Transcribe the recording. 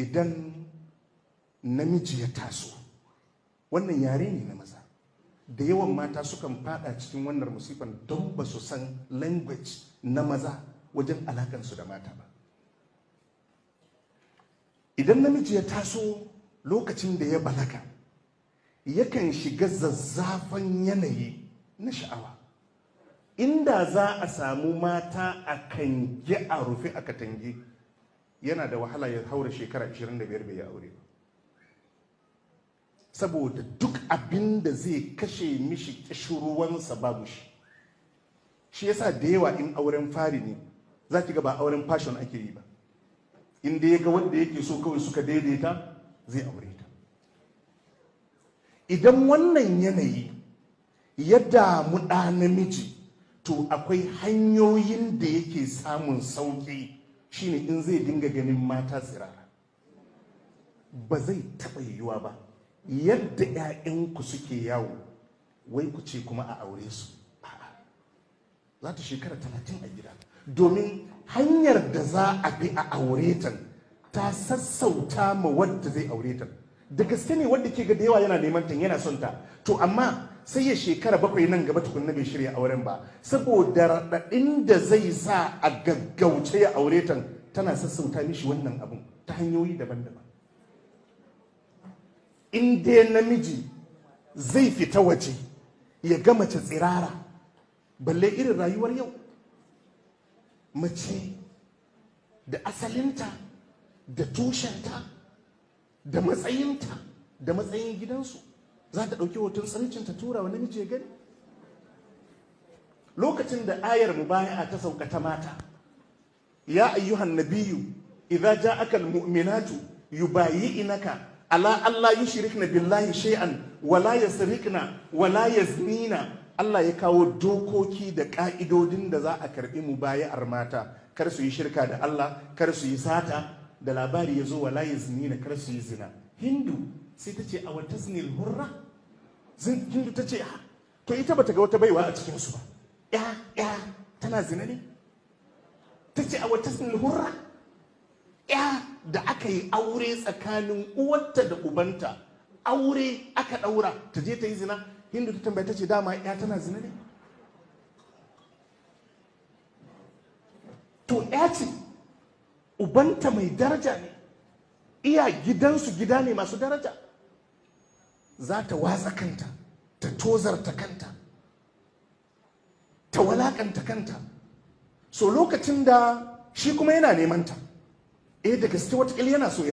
idan namiji ya taso, wannan yare ne na maza, da yawan mata sukan fada cikin wannan musifan don ba su san language na maza wajen alakansu da mata ba. Idan namiji ya taso lokacin da ya balaga, yakan shiga zazzafan yanayi na sha'awa. Inda za a samu mata a kange a rufe a katange, yana da wahala ya haura shekara 25 bai yi aure ba, saboda duk abin da zai kashe mishi kishiruwansa babu shi. Shi yasa da yawa in auren fari ne za ki ga ba auren fashion ake yi ba, inda ya ga wanda yake so kawai suka daidaita zai aure ta. Idan wannan yanayi ya damu ɗa namiji, to akwai hanyoyin da yake samun sauƙi, shine in zai dinga ganin mata tsirara. Ba zai taɓa yiwuwa ba yadda 'ya'yanku suke yawo wai ku ce kuma a aure su. A'a, za ta shekara 30 a gida, domin hanyar da za a bi a aure ta sassauta ma wadda zai aure ta. Da gaske ne wadda ke ga da yawa yana neman ta, yana son ta, to amma sai ya shekara 7 nan gaba tukunna bai shirya auren ba, saboda raɗaɗin da zai sa a gaggauce ya aure ta tana sassauta mishi wannan abun ta hanyoyi daban-daban. In dai namiji zai fita waje ya ga mace tsirara, balle irin rayuwar yau, mace da asalinta da tushenta da matsayinta da matsayin gidansu za ta ɗauki hoton tsarincin ta tura wa namiji ya gani. Lokacin da ayar mubaya'a ta sauka ta mata, ya ayyuhan nabiyyu idza ja'aka almu'minatu yubayyi'naka ala alla yushrikna billahi shay'an wala yasrikna wala yaznina. Allah ya kawo dokoki da ka'idodin da za a karbi mubaya'ar mata, kar su yi shirka da Allah, kar su yi sata, da labari ya zo wala yaznina, kar su yi zina. Hindu sai ta ce a wata zinil hurra, Hindu ta ce to ita bata ga wata baiwa a cikinsu ba, ya tana zina ne? Ta ce a wata zinil hurra, ya da aka yi aure tsakanin uwarta da ubanta, aure aka ɗaura, ta je ta yi zina. Hindu ta tambaya ta ce dama ya tana zina ne? To ya ce ubanta mai daraja ne, iya gidansu gida ne masu daraja, za ta watsa kanta, ta tozarta kanta, ta walakanta kanta. So lokacin da shi kuma yana neman ta, da gaske watakila yana so